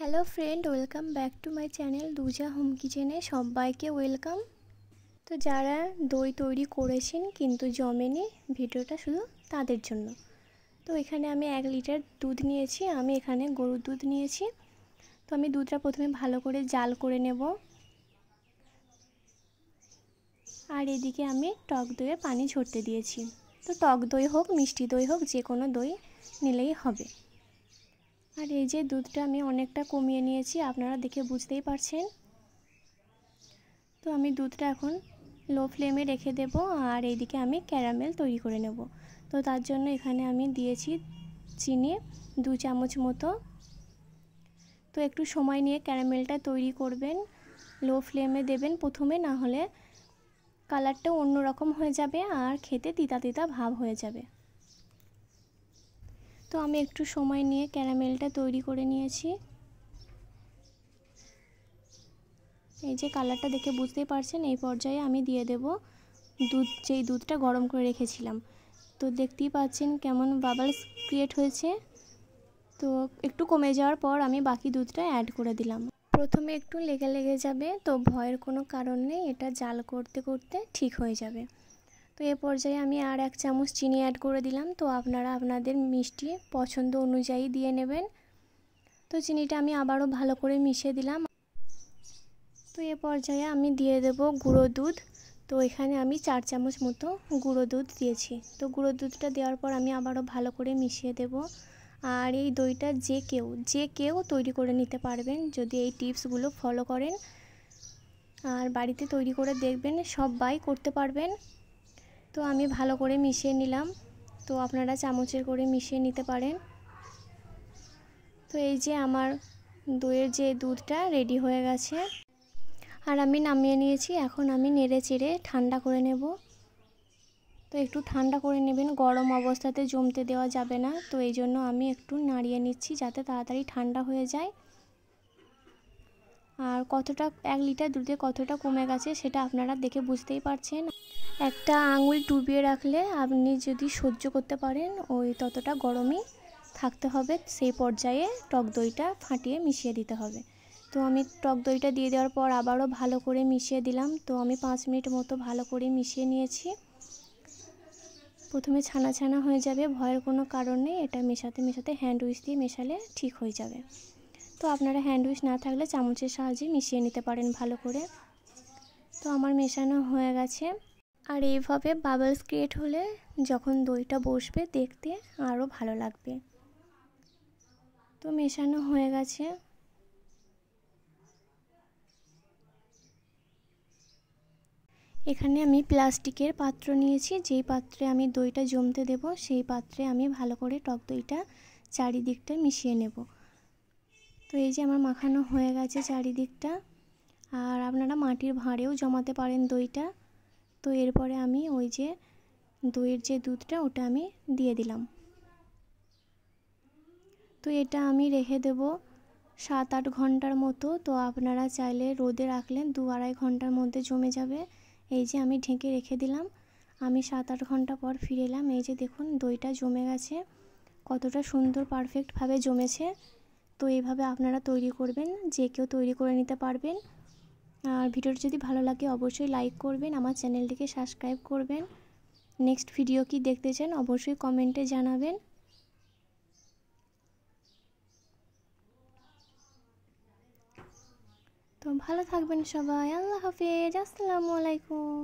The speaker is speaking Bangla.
Hello friend, welcome back to my channel Duja home কিচেনে সবাইকে ওয়েলকাম। তো যারা দই তৈরি করেছেন কিন্তু জমেনি, ভিডিওটা শুধু তাদের জন্য। তো এখানে আমি 1 লিটার দুধ নিয়েছি, আমি এখানে গরুর দুধ নিয়েছি। তো আমি দুধটা প্রথমে ভালো করে জাল করে নেব। আর এদিকে আমি টক দইয়ে পানি ঝরতে দিয়েছি। তো টক দই হোক মিষ্টি দই হোক, যে কোনো দই নিলেই হবে। আর এই যে দুধটা আমি অনেকটা কমিয়ে নিয়েছি, আপনারা দেখে বুঝতেই পারছেন। তো আমি দুধটা এখন লো ফ্লেমে রেখে দেব। আর এইদিকে আমি ক্যারামেল তৈরি করে নেব। তো তার জন্য এখানে আমি দিয়েছি চিনি 2 চামচ মতো। তো একটু সময় নিয়ে ক্যারামেলটা তৈরি করবেন, লো ফ্লেমে দেবেন প্রথমে, না হলে কালারটা অন্যরকম হয়ে যাবে আর খেতে তিতা তিতা ভাব হয়ে যাবে। তো আমি একটু সময় নিয়ে ক্যারামেলটা তৈরি করে নিয়েছি। এই যে কালারটা দেখে বুঝতেই পারছেন। এই পর্যায়ে আমি দিয়ে দেব দুধ, যেই দুধটা গরম করে রেখেছিলাম। তো দেখতেই পাচ্ছেন কেমন বাবলস ক্রিয়েট হয়েছে। তো একটু কমে যাওয়ার পর আমি বাকি দুধটা অ্যাড করে দিলাম। প্রথমে একটু লেগে লেগে যাবে, তো ভয়ের কোনো কারণ নেই, এটা জাল করতে করতে ঠিক হয়ে যাবে। তো এ পর্যায়ে আমি আর 1 চামচ চিনি অ্যাড করে দিলাম। তো আপনারা আপনাদের মিষ্টি পছন্দ অনুযায়ী দিয়ে নেবেন। তো চিনিটা আমি আবারও ভালো করে মিশিয়ে দিলাম। তো এ পর্যায়ে আমি দিয়ে দেব গুঁড়ো দুধ। তো এখানে আমি 4 চামচ মতো গুঁড়ো দুধ দিয়েছি। তো গুঁড়ো দুধটা দেওয়ার পর আমি আবারও ভালো করে মিশিয়ে দেব। আর এই দইটা যে কেউ তৈরি করে নিতে পারবেন যদি এই টিপসগুলো ফলো করেন। আর বাড়িতে তৈরি করে দেখবেন, সবাই করতে পারবেন। তো আমি ভালো করে মিশিয়ে নিলাম। তো আপনারা চামচের করে মিশিয়ে নিতে পারেন। তো এই যে আমার দইয়ের যে দুধটা রেডি হয়ে গেছে আর আমি নামিয়ে নিয়েছি। এখন আমি নেড়ে চেড়ে ঠান্ডা করে নেব। তো একটু ঠান্ডা করে নেবেন, গরম অবস্থাতে জমতে দেওয়া যাবে না। তো এই জন্য আমি একটু নাড়িয়ে নিচ্ছি যাতে তাড়াতাড়ি ঠান্ডা হয়ে যায়। আর কতটা 1 লিটার দুধে কতটা কমে গেছে সেটা আপনারা দেখে বুঝতেই পারছেন। একটা আঙুল ডুবিয়ে রাখলে আপনি যদি সহ্য করতে পারেন, ওই ততটা গরমই থাকতে হবে। সেই পর্যায়ে টক দইটা ফাটিয়ে মিশিয়ে দিতে হবে। তো আমি টক দইটা দিয়ে দেওয়ার পর আবারও ভালো করে মিশিয়ে দিলাম। তো আমি 5 মিনিট মতো ভালো করে মিশিয়ে নিয়েছি। প্রথমে ছানা ছানা হয়ে যাবে, ভয়ের কোনো কারণ নেই, এটা মেশাতে মেশাতে হ্যান্ড উইচ দিয়ে মেশালে ঠিক হয়ে যাবে। তো আপনারা হ্যান্ড উইচ না থাকলে চামচের সাহায্যে মিশিয়ে নিতে পারেন ভালো করে। তো আমার মেশানো হয়ে গেছে। আর এইভাবে বাবলস ক্রিয়েট হলে যখন দইটা বসবে দেখতে আরও ভালো লাগবে। তো মেশানো হয়ে গেছে। এখানে আমি প্লাস্টিকের পাত্র নিয়েছি, যেই পাত্রে আমি দইটা জমতে দেব সেই পাত্রে আমি ভালো করে টক দইটা চারিদিকটা মিশিয়ে নেব। তো এই যে আমার মাখানো হয়ে গেছে চারিদিকটা। আর আপনারা মাটির ভাঁড়েও জমাতে পারেন দইটা। তো এরপরে আমি ওই যে দইয়ের যে দুধটা ওটা আমি দিয়ে দিলাম। তো এটা আমি রেখে দেব 7-8 ঘন্টার মতো। তো আপনারা চাইলে রোদে রাখলেন 2-2.5 ঘন্টার মধ্যে জমে যাবে। এই যে আমি ঢেকে রেখে দিলাম। আমি 7-8 ঘন্টা পর ফিরে এলাম। এই যে দেখুন দইটা জমে গেছে, কতটা সুন্দর পারফেক্টভাবে জমেছে। তো এইভাবে আপনারা তৈরি করবেন, যে কেউ তৈরি করে নিতে পারবেন। আর ভিডিওটি যদি ভালো লাগে অবশ্যই লাইক করবেন, আমার চ্যানেলটিকে সাবস্ক্রাইব করবেন। নেক্সট ভিডিও কি দেখতে চান অবশ্যই কমেন্টে জানাবেন। তো ভালো থাকবেন সবাই। আল্লাহ হাফেজ, আসসালামু আলাইকুম।